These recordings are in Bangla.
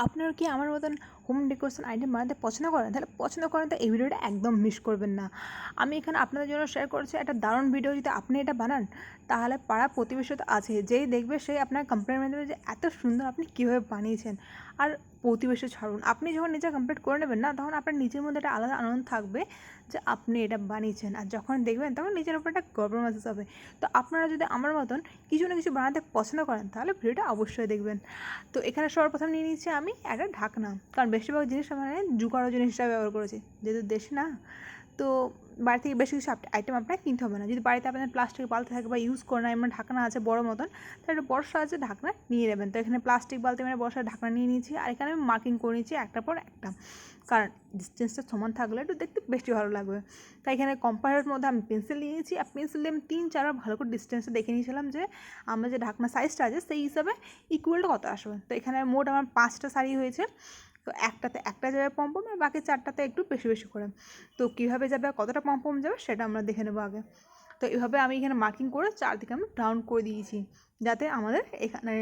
আপনারা কি আমার মতন হোম ডেকোরেশন আইটেম বানাতে পছন্দ করেন? তাহলে পছন্দ করেন তো এই ভিডিওটা একদম মিস করবেন না। আমি এখানে আপনাদের জন্য শেয়ার করেছি একটা দারুণ ভিডিও। যদি আপনি এটা বানান তাহলে পাড়া প্রতিবেশী তো আছে, যেই দেখবে সেই আপনার কমপ্লিমেন্ট দেবে যে এত সুন্দর আপনি কীভাবে বানিয়েছেন। আর প্রতিবেশী ছাড়ুন, আপনি যখন নিজে কমপ্লিট করে নেবেন না, তখন আপনার নিজের মধ্যে একটা আলাদা আনন্দ থাকবে যে আপনি এটা বানিয়েছেন। আর যখন দেখবেন তখন নিজের উপর একটা গর্ব মেসেজ হবে। তো আপনারা যদি আমার মতন কিছু না কিছু বানাতে পছন্দ করেন তাহলে ভিডিওটা অবশ্যই দেখবেন। তো এখানে সর্বপ্রথম নিয়ে নিচ্ছি আমি একটা ঢাকনা, কারণ বেশিরভাগ জিনিস মানে জুগাড়ো জিনিস হিসাবে ব্যবহার করেছি, যেহেতু দেশি না। তো বাড়ি থেকে বেশি কিছু আইটেম আপনার কিনতে হবে না। যদি বাড়িতে আপনার প্লাস্টিক বালতি থাকে বা ইউজ করে না, এমন ঢাকনা আছে বড় মতন, তাহলে একটা বর্ষা আছে ঢাকনা নিয়ে নেবেন। তো এখানে প্লাস্টিক বালতি মানে বর্ষার ঢাকনা নিয়ে নিয়েছি, আর এখানে আমি মার্কিং করে নিচ্ছি একটার পর একটা, কারণ ডিস্টেন্সটা সমান থাকলে একটু দেখতে বেশি ভালো লাগবে। তাই এখানে কম্পারের মধ্যে আমি পেন্সিল নিয়েছি, আর পেন্সিল দিয়ে আমি 3-4বার ভালো করে ডিস্টেন্সটা দেখে নিয়েছিলাম যে আমার যে ঢাকনা সাইজটা আছে সেই হিসাবে ইকুয়ালটা কত আসবে। তো এখানে মোট আমার 5টা শাড়ি হয়েছে। তো একটাতে একটা যাবে পম্পম, আর বাকি 4টাতে একটু বেশি বেশি করে। তো কীভাবে যাবে, কতটা পম্পম যাবে সেটা আমরা দেখে নেবো আগে। তো এভাবে আমি এখানে মার্কিং করে চারদিকে আমি রাউন্ড করে দিয়েছি, যাতে আমাদের এখানে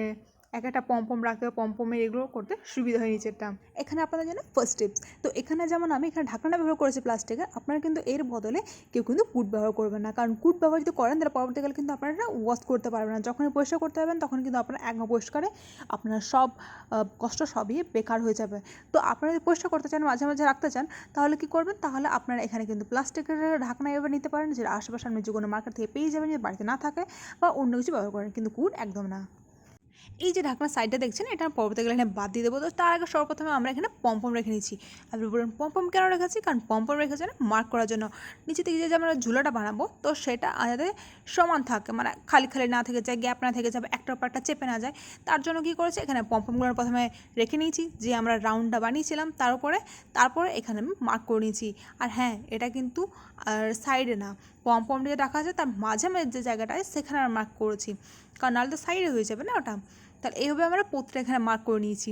এক একটা পম্পম রাখতে হবে, পম্পমের এগুলো করতে সুবিধা হয় নিচেরটা। এখানে আপনাদের জন্য ফার্স্ট টিপস। তো এখানে যেমন আমি এখানে ঢাকনাটা ব্যবহার করেছি প্লাস্টিকের, আপনারা কিন্তু এর বদলে কেউ কিন্তু কুট ব্যবহার করবেন না, কারণ কুট ব্যবহার যদি করেন তাহলে পরবর্তীকালে কিন্তু আপনারা ওয়াশ করতে পারবেন না। যখনই পরিষ্কার করতে পারবেন তখন কিন্তু আপনারা একবার পরিষ্কারে আপনার সব কষ্ট সবই বেকার হয়ে যাবে। তো আপনারা যদি পরিষ্কার করতে চান, মাঝে মাঝে রাখতে চান, তাহলে কী করবেন, তাহলে আপনারা এখানে কিন্তু প্লাস্টিকের ঢাকনা এভাবে নিতে পারেন, যেটা আশেপাশে আপনি যে কোনো মার্কেট থেকে পেয়ে যাবেন, যদি বাড়িতে না থাকে, বা অন্য কিছু ব্যবহার করেন, কিন্তু কুট একদম না। এই যে ঢাকনার সাইডটা দেখছেন, এটা পরবর্তীকালে এখানে বাদ দিয়ে দেবো। তো তার আগে সর্বপ্রথমে আমরা এখানে পম্পম রেখে নিচ্ছি। আপনি বলুন পম্পম কেন রেখেছি? কারণ পম্পম রেখেছে না মার্ক করার জন্য। নিচে থেকে যে আমরা ঝুলাটা বানাবো, তো সেটা যাতে সমান থাকে, মানে খালি খালি না থেকে যায়, গ্যাপ না থেকে যাবে, একটার পর একটা চেপে না যায়, তার জন্য কী করেছে, এখানে পম্পমগুলো প্রথমে রেখে নিয়েছি, যে আমরা রাউন্ডটা বানিয়েছিলাম তার উপরে। তারপরে এখানে আমি মার্ক করে নিয়েছি। আর হ্যাঁ, এটা কিন্তু সাইডে না, পম্পম দিয়ে রাখা আছে তার মাঝে মাঝে যে জায়গাটায়, সেখানে আমরা মার্ক করেছি, কারণ নাহলে তো সাইডে হয়ে যাবে না ওটা। তাহলে এইভাবে আমরা প্রতিটা এখানে মার্ক করে নিয়েছি।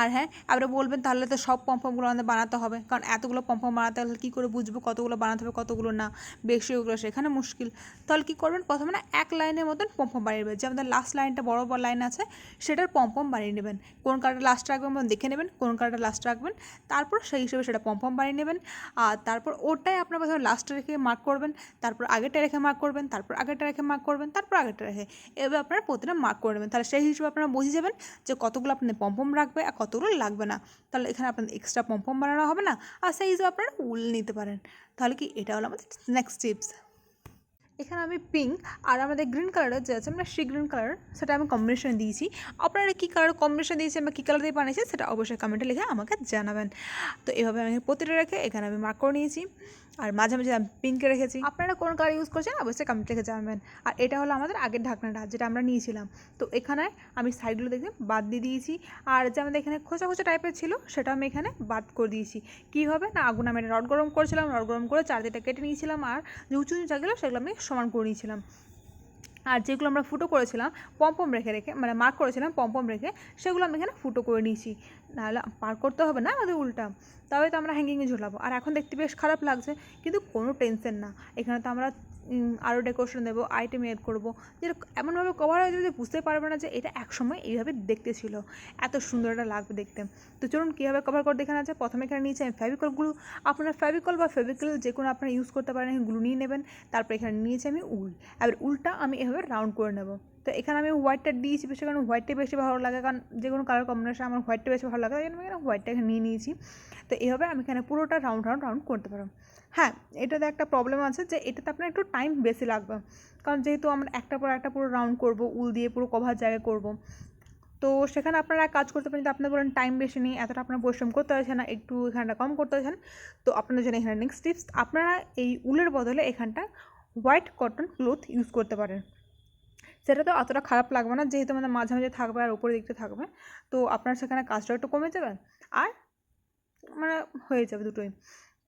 আর হ্যাঁ, আপনারা বলবেন তাহলে তো সব পম্পমগুলো আমাদের বানাতে হবে, কারণ এতগুলো পম্পম বানাতে হলে কী করে বুঝবো কতগুলো বানাতে হবে কতগুলো না, বেশি ওগুলো সেখানে মুশকিল। তাহলে কী করবেন, প্রথমে না এক লাইনের মতন পম্পম বানিয়ে নেবেন, যে আমাদের লাস্ট লাইনটা বড় বড় লাইন আছে সেটার পম্পম বানিয়ে নেবেন। কোন কালারটা লাস্ট রাখবেন দেখে নেবেন, কোন কালারটা লাস্ট রাখবেন, তারপর সেই হিসেবে সেটা পম্পম বানিয়ে নেবেন। আর তারপর ওটাই আপনার প্রথমে লাস্টে রেখে মার্ক করবেন, তারপর আগেরটা রেখে মার্ক করবেন, তারপর আগেরটা রেখে মার্ক করবেন, তারপর আগেরটা রেখে, এভাবে আপনারা প্রতিটা মার্ক করে নেবেন। তাহলে সেই হিসেবে আপনারা বুঝে যাবেন যে কতগুলো আপনাদের পম্পম রাখবে আর কতগুলো লাগবে না। তাহলে এখানে আপনাদের এক্সট্রা পম্পম বানানো হবে না, আর সেই হিসেবে আপনারা উল নিতে পারেন। তাহলে কি, এটা হলো আমাদের নেক্সট টিপস। এখানে আমি পিঙ্ক আর আমাদের গ্রিন কালারের যে আছে, মানে সি গ্রিন কালার, সেটা আমি কম্বিনেশন দিয়েছি। আপনারা কী কালার কম্বিনেশন দিয়েছেন বা কী কালার দিয়ে বানিয়েছেন সেটা অবশ্যই কমেন্টে লিখে আমাকে জানাবেন। তো এভাবে আমি প্রতিটা রেখে এখানে আমি মার্ক করে নিয়েছি, আর মাঝে মাঝে আমি পিঙ্কে রেখেছি। আপনারা কোন কালার ইউজ করছেন অবশ্যই কমেন্ট লিখে জানাবেন। আর এটা হলো আমাদের আগের ঢাকনাটা, যেটা আমরা নিয়েছিলাম। তো এখানে আমি সাইডগুলো দেখে বাদ দিয়ে দিয়েছি, আর যে আমাদের এখানে খোঁচা খোঁচা টাইপের ছিল সেটা আমি এখানে বাদ করে দিয়েছি। কীভাবে না, আগুন আমি রড গরম করেছিলাম, রড গরম করে চারদিকটা কেটে নিয়েছিলাম, আর যে উঁচু উঁচু জায়গাগুলো সেগুলো আমি সমান করে নিয়েছিলাম। আর যেগুলো আমরা ফুটো করেছিলাম পম্পম রেখে রেখে, মানে মার্ক করেছিলাম পম্পম রেখে, সেগুলো আমি এখানে ফুটো করে নিয়েছি। নাহলে পার করতে হবে না আমাদের উল্টা, তবে তো আমরা হ্যাঙ্গিংয়ে ঝোলাবো। আর এখন দেখতে বেশ খারাপ লাগছে, কিন্তু কোনো টেনশন না, এখানে তো আমরা আরও ডেকোরেশন দেবো, আইটেম এড করবো, যে এমনভাবে কভার হয়ে যাবে যে বুঝতে পারবে না যে এটা একসময় এইভাবে দেখতে ছিল, এত সুন্দর এটা লাগবে দেখতে। তো চলুন কীভাবে কভার করে দেখানো আছে। প্রথমে এখানে নিয়েছি আমি ফেভিকলগুলো, আপনার ফেভিকল বা ফেভিকল যে কোনো আপনারা ইউজ করতে পারেন, এগুলো নিয়ে নেবেন। তারপর এখানে নিয়েছি আমি উল, এবার উলটা আমি এভাবে রাউন্ড করে নেব। তো এখানে আমি হোয়াইটটা দিয়েছি বেশি, কারণ হোয়াইটটাই বেশি ভালো লাগে, কারণ যে কোনো কালার কম্বিনেশন আমার হোয়াইটটা বেশি ভালো লাগে, তাই জন্য আমি এখানে হোয়াইটটা এখানে নিয়ে নিয়েছি। তো এভাবে আমি এখানে পুরোটা রাউন্ড রাউন্ড রাউন্ড করতে পারবো। হ্যাঁ, এটাতে একটা প্রবলেম আছে যে এটাতে আপনার একটু টাইম বেশি লাগবে, কারণ যেহেতু আমরা একটা পর একটা পুরো রাউন্ড করব, উল দিয়ে পুরো কভার জায়গায় করব। তো সেখানে আপনারা কাজ করতে পারেন, যদি আপনারা বলেন টাইম বেশি নেই, এতটা আপনার পরিশ্রম করতে হয়েছে না, একটু এখানটা কম করতে হয়েছেন, তো আপনাদের জন্য এখানে নেক্সট টিপস, আপনারা এই উলের বদলে এখানটা হোয়াইট কটন ক্লথ ইউজ করতে পারেন। সেটা তো অতটা খারাপ লাগবে না, যেহেতু আমাদের মাঝে মাঝে থাকবে আর উপরের দিকটা থাকবে, তো আপনার সেখানে কাজটা একটু কমে যাবে, আর মানে হয়ে যাবে দুটোই।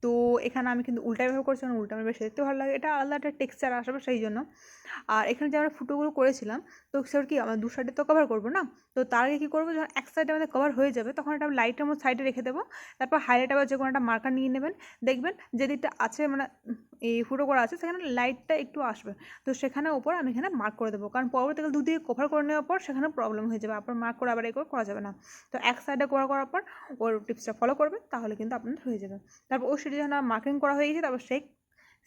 তো এখানে আমি কিন্তু উল্টা ব্যবহার করছি, কারণ উল্টা আমার বেশি দেখতে ভালো লাগে, এটা আলাদা একটা টেক্সচার আসবে সেই জন্য। আর এখানে যে আমরা ফুটোগুলো করেছিলাম, তো সেটা কি আমরা দু সাইডে তো কভার করবো না, তো তার আগে কী করবো, যখন এক সাইডে আমাদের কভার হয়ে যাবে তখন একটা লাইটের মতো সাইডে রেখে দেবো। তারপর হাইলাইট আবার যে কোনো একটা মার্কার নিয়ে নেবেন, দেখবেন যে দিকটা আছে মানে এই ফুটো করা আছে সেখানে লাইটটা একটু আসবে, তো সেখানে ওপর আমি এখানে মার্ক করে দেবো, কারণ পরবর্তীকালে দুদিকে কভার করে নেওয়ার পর সেখানে প্রবলেম হয়ে যাবে, আপনার মার্ক করে আবার এই করা যাবে না। তো এক সাইডে কভার করার পর ওর টিপসটা ফলো করবে, তাহলে কিন্তু আপনাদের হয়ে যাবে। তারপর ওর সেটি যখন মার্কিং করা হয়ে গেছে, তারপর সেই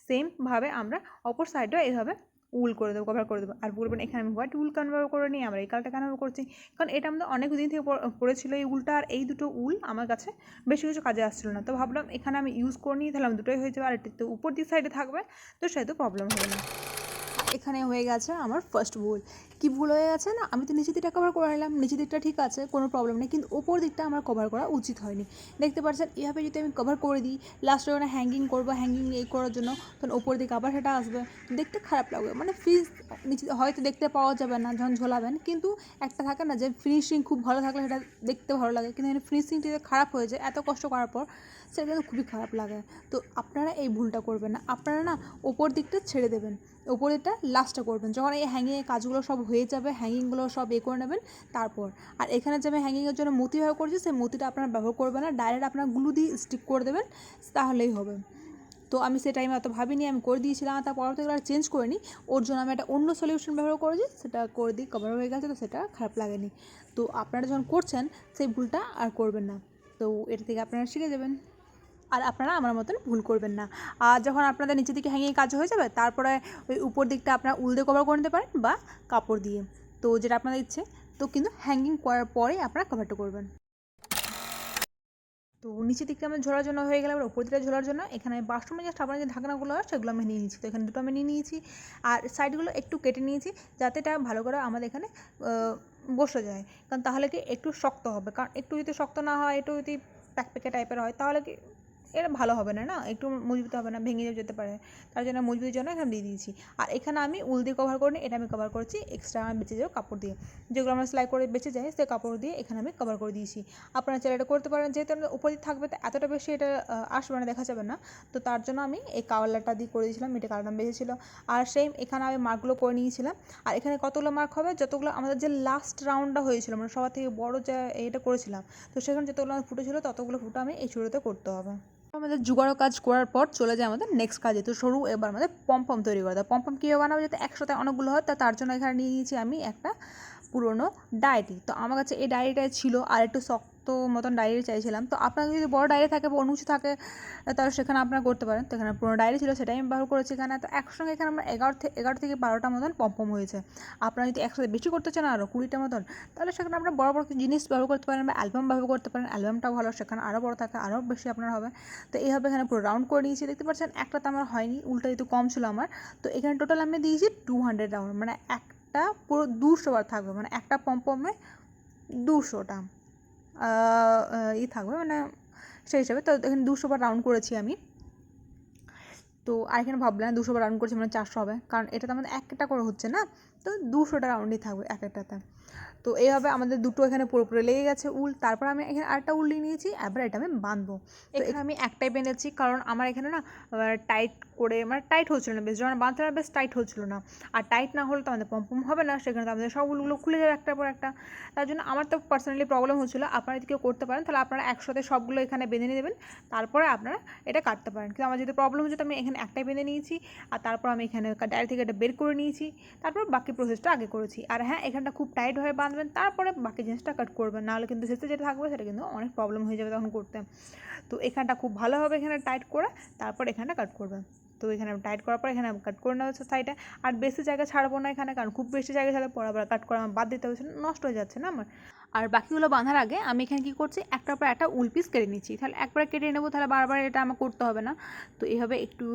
সেমভাবে আমরা অপর সাইডেও এইভাবে উল করে দেবো, কভার করে দেবো। আর বলবেন এখানে আমি হোয়াইট উল কনভার করে নিই, আমরা এই কালারটা কনভার করছি, কারণ এটা আমাদের অনেক দিন থেকে পড়েছিল এই উলটা, আর এই দুটো উল আমার কাছে বেশি কিছু কাজে আসছিলো না, তো ভাবলাম এখানে আমি ইউজ করে নিই, তাহলে আমি দুটোই হয়ে যাবে, আর এটি তো উপর দিক সাইডে থাকবে, তো সেহেতু প্রবলেম হবে না। এখানে হয়ে গেছে আমার ফার্স্ট ভুল। কি ভুল হয়ে গেছে না, আমি তো নিচের দিকটা কভার করে নিলাম, নিচের দিকটা ঠিক আছে, কোনো প্রবলেম নেই, কিন্তু ওপর দিকটা আমার কভার করা উচিত হয়নি। দেখতে পাচ্ছেন এভাবে যদি আমি কভার করে দিই, লাস্টে ওখানে হ্যাঙ্গিং করবো, হ্যাঙ্গিং এই করার জন্য তখন ওপর দিকে আবার সেটা আসবে, দেখতে খারাপ লাগবে, মানে ফ্রিজ নিচে হয়তো দেখতে পাওয়া যাবে না যখন ঝোলাবেন, কিন্তু একটা থাকে না যে ফিনিশিং খুব ভালো থাকলে সেটা দেখতে ভালো লাগে, কিন্তু ফিনিশিংটি খারাপ হয়ে যায় এত কষ্ট করার পর, সেটা কিন্তু খুবই খারাপ লাগে। তো আপনারা এই ভুলটা করবেন না, আপনারা না ওপর দিকটা ছেড়ে দেবেন, ওপরেরটা লাস্টে করবেন, যখন এই হ্যাঙ্গিংয়ের কাজগুলো সব হয়ে যাবে, হ্যাঙ্গিংগুলো সব করে নেবেন তারপর। আর এখানে যে আমি হ্যাঙ্গিংয়ের জন্য মতি ব্যবহার করছি, সেই মতিটা আপনারা ব্যবহার করবেন না, ডাইরেক্ট আপনারা গ্লু দিয়ে স্টিক করে দেবেন, তাহলেই হবে। তো আমি সে টাইমে অত ভাবিনি, আমি করে দিয়েছিলাম, আর তার পরবর্তীকালে আর চেঞ্জ করিনি, ওর জন্য আমি একটা অন্য সলিউশন ব্যবহার করেছি, সেটা করে দিই, কভার হয়ে গেছে, তো সেটা খারাপ লাগেনি। তো আপনারা যখন করছেন সেই ভুলটা আর করবেন না, তো এটা থেকে আপনারা শিখে যাবেন, আর আপনারা আমার মতন ভুল করবেন না। আর যখন আপনাদের নিচের দিকে হ্যাঙ্গিং কাজ হয়ে যাবে, তারপরে ওই উপর দিকটা আপনারা উল দিয়ে কভার করে নিতে পারেন বা কাপড় দিয়ে, তো যেটা আপনাদের ইচ্ছে, তো কিন্তু হ্যাঙ্গিং করার পরেই আপনারা কভারটা করবেন। তো নিচের দিকটা আমার ঝোলার জন্য হয়ে গেলে, আবার উপর দিকটা ঝোলার জন্য এখানে বাথরুমে যে সাবানের যে ঢাকনাগুলো হয় সেগুলো আমি নিয়ে নিয়েছি, তো এখানে দুটো আমি নিয়ে নিয়েছি, আর সাইডগুলো একটু কেটে নিয়েছি, যাতে এটা ভালো করে আমাদের এখানে বসে যায়, কারণ তাহলে কি একটু শক্ত হবে, কারণ একটু যদি শক্ত না হয়, একটু যদি প্যাকপ্যাকে টাইপের হয়, তাহলে কি এটা ভালো হবে না, না একটু মজবুত হবে না, ভেঙে যেতে পারে, তার জন্য মজবুতির জন্য এখানে দিয়ে দিয়েছি। আর এখানে আমি উল দিয়ে কভার করিনি, এটা আমি কভার করেছি এক্সট্রা আমার বেঁচে যাওয়া কাপড় দিয়ে, যেগুলো আমরা সেলাই করে বেঁচে যায় সেই কাপড় দিয়ে এখানে আমি কভার করে দিয়েছি। আপনারা চাইলে এটা করতে পারেন, যেহেতু উপর দিয়ে থাকবে তো এতটা বেশি এটা আসবে না, দেখা যাবে না, তো তার জন্য আমি এই কালারটা দিয়ে করে দিয়েছিলাম, এটা কালারটা বেঁচেছিল। আর সেম এখানে আমি মার্কগুলো করে নিয়েছিলাম, আর এখানে কতগুলো মার্ক হবে, যতগুলো আমাদের যে লাস্ট রাউন্ডটা হয়েছিল, মানে সবার থেকে বড় যে এটা করেছিলাম, তো সেখানে যতগুলো ফুটো ছিল ততগুলো ফুটো আমি এই শুরুতে করতে হবে। আমাদের জোগাড়ো কাজ করার পর চলে যায় আমাদের নেক্সট কাজে, তো শুরু এবার আমাদের পমপম তৈরি করে দেয়। পমপম কীভাবে বানাবো, যাতে একসাথে অনেকগুলো হয়, তার জন্য এখানে নিয়ে নিয়েছি আমি একটা পুরোনো ডায়েরি। তো আমার কাছে এই ডায়েরিটাই ছিল, আর একটু শক্ত মতন ডায়েরি চাইছিলাম, তো আপনার যদি বড় ডায়েরি থাকে বা অন্য কিছু থাকে, তাহলে সেখানে আপনারা করতে পারেন। তো এখানে পুরোনো ডায়েরি ছিল, সেটাই আমি ব্যবহার করেছি এখানে। তো একসঙ্গে এখানে আমরা 11 থেকে 12টা মতন পমপম হয়েছে। আপনারা যদি একসাথে বেশি করতে চান আরও 20টা মতন, তাহলে সেখানে আমরা বড় বড় জিনিস ব্যবহার করতে পারেন, বা অ্যালবাম ব্যবহার করতে পারেন, অ্যালবামটাও ভালো, সেখানে আরও বড় থাকে, আরও বেশি আপনার হবে। তো এইভাবে এখানে পুরো রাউন্ড করে নিয়েছি, দেখতে পাচ্ছেন একটাতে আমার হয়নি, উল্টা একটু কম ছিল আমার, তো এখানে টোটাল আমি দিয়েছি 200 রাউন্ড, মানে একটা পুরো 200 বার থাকবে, মানে একটা পমপমে 200টা থাকবে, মানে সেই হিসাবে। তো এখানে 200 বার রাউন্ড করেছি আমি, তো আর এখানে ভাবলাম 200 বার রাউন্ড করছি মানে 400 হবে, কারণ এটা তো আমাদের একটা করে হচ্ছে না, তো 200টা রাউন্ডই থাকবে এক একটাতে। তো এইভাবে আমাদের দুটো এখানে পুরোপুরি লেগে গেছে উল, তারপর আমি এখানে আরেকটা উল নিয়ে নিয়েছি, এবার এটা আমি বাঁধবো। এখানে আমি একটাই বেঁধেছি, কারণ আমার এখানে না টাইট করে, মানে টাইট হচ্ছিল না, বেশ যখন বাঁধতে বেশ টাইট হচ্ছিল না, আর টাইট না হলে তো আমাদের পম্পম হবে না, সেখানে তো আমাদের সব উলগুলো খুলে যাবে একটার পর একটা, তার জন্য আমার তো পার্সোনালি প্রবলেম হচ্ছিলো। আপনারা যদি কেউ করতে পারেন, তাহলে আপনারা একসাথে সবগুলো এখানে বেঁধে নিয়ে দেবেন, তারপরে আপনারা এটা কাটতে পারেন। কিন্তু আমার যদি প্রবলেম হচ্ছে, তো আমি এখানে একটাই বেঁধে নিয়েছি, আর তারপর আমি এখানে ডায়েরি থেকে এটা বের করে নিয়েছি, তারপর বাকি প্রসেসটা আগে করেছি। আর হ্যাঁ, এখানটা খুব টাইট হয়ে বাঁধবেন, তারপরে বাকি জিনিসটা কাট করবেন, নাহলে কিন্তু শেষে যেটা থাকবে সেটা কিন্তু অনেক প্রবলেম হয়ে যাবে তখন করতে। তো এখানটা খুব ভালোভাবে এখানে টাইট করে তারপর এখানটা কাট করবেন। তো এখানে টাইট করার পর এখানে কাট করে নেওয়া হচ্ছে সাইডে, আর বেশি জায়গা ছাড়বো না এখানে, কারণ খুব বেশি জায়গা ছাড়লে পর আবার কাট করা আমার বাদ দিতে হচ্ছে, নষ্ট হয়ে যাচ্ছে না আমার। আর বাকিগুলো বাঁধার আগে আমি এখানে কী করছি, একটার পর একটা উল পিস কেটে নিচ্ছি, তাহলে একবার কেটে নেবো, তাহলে বারবার এটা আমার করতে হবে না। তো এইভাবে একটু